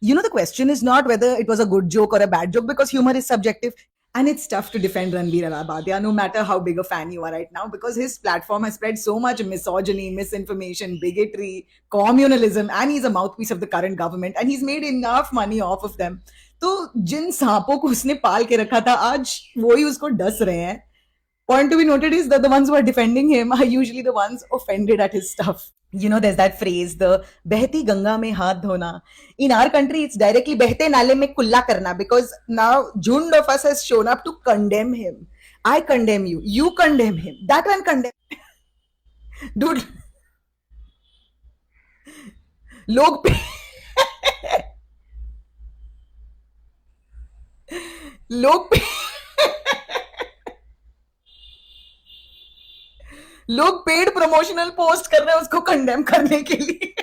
The question is not whether it was a good joke or a bad joke because humor is subjective. And it's tough to defend Ranveer Alabadia, no matter how big a fan you are right now, because his platform has spread so much misogyny, misinformation, bigotry, communalism, and he's a mouthpiece of the current government, and he's made enough money off of them. तो जिन सांपों को उसने पाल के रखा था आज वही उसको डस रहे हैं. Point to be noted is that the ones who are defending him are usually the ones offended at his stuff. There's that phrase, the behti ganga mein haath dhona. In our country, it's directly behte nale mein kulla karna, because now Jund of us has shown up to condemn him. I condemn you. You condemn him. That one condemn. Dude, log log लोग paid promotional post कर रहे हैं उसको condemn करने के लिए.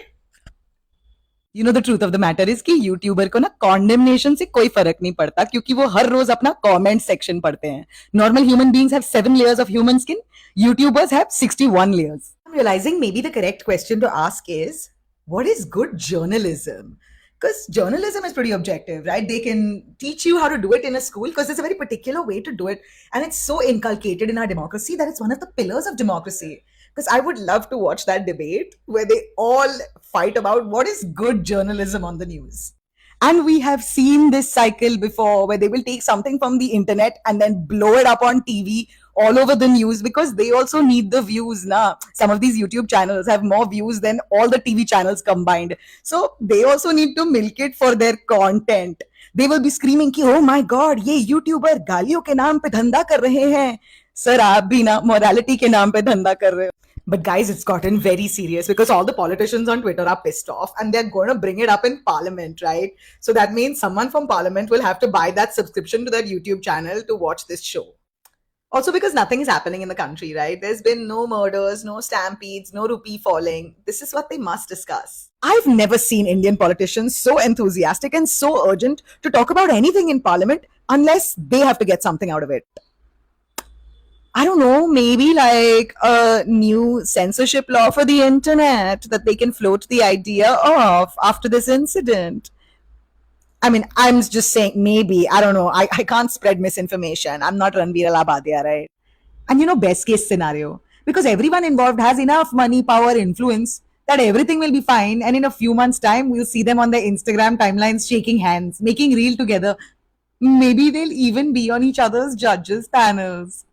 The truth of the matter is कि YouTuber को ना कॉन्डेमनेशन से कोई फर्क नहीं पड़ता क्योंकि वो हर रोज अपना कमेंट सेक्शन पढ़ते हैं. Normal human beings have 7 layers of human skin. YouTubers have 61 layers. I'm realizing maybe the correct question to ask is, what is good journalism? Because journalism is pretty objective, right? They can teach you how to do it in a school because there's a very particular way to do it, and it's so inculcated in our democracy that it's one of the pillars of democracy. Because I would love to watch that debate where they all fight about what is good journalism on the news. And we have seen this cycle before where they will take something from the internet and then blow it up on TV all over the news because they also need the views. Na, some of these YouTube channels have more views than all the TV channels combined. So they also need to milk it for their content. They will be screaming कि oh my god, ये YouTuber गालियों के नाम पे धंधा कर रहे हैं. Sir आप भी ना मोरालिटी के नाम पे धंधा कर रहे हो. But guys, it's gotten very serious because all the politicians on Twitter are pissed off and they're going to bring it up in parliament, right? So that means someone from parliament will have to buy that subscription to that YouTube channel to watch this show. Also, because nothing is happening in the country, right? There's been no murders, no stampedes, no rupee falling. This is what they must discuss. I've never seen Indian politicians so enthusiastic and so urgent to talk about anything in parliament unless they have to get something out of it. I don't know, maybe like a new censorship law for the internet that they can float the idea of after this incident. I mean, I'm just saying maybe. I don't know. I can't spread misinformation. I'm not Ranveer Alabadia, right? And best case scenario. Because everyone involved has enough money, power, influence that everything will be fine. And in a few months' time, we'll see them on their Instagram timelines shaking hands, making reel together. Maybe they'll even be on each other's judges' panels.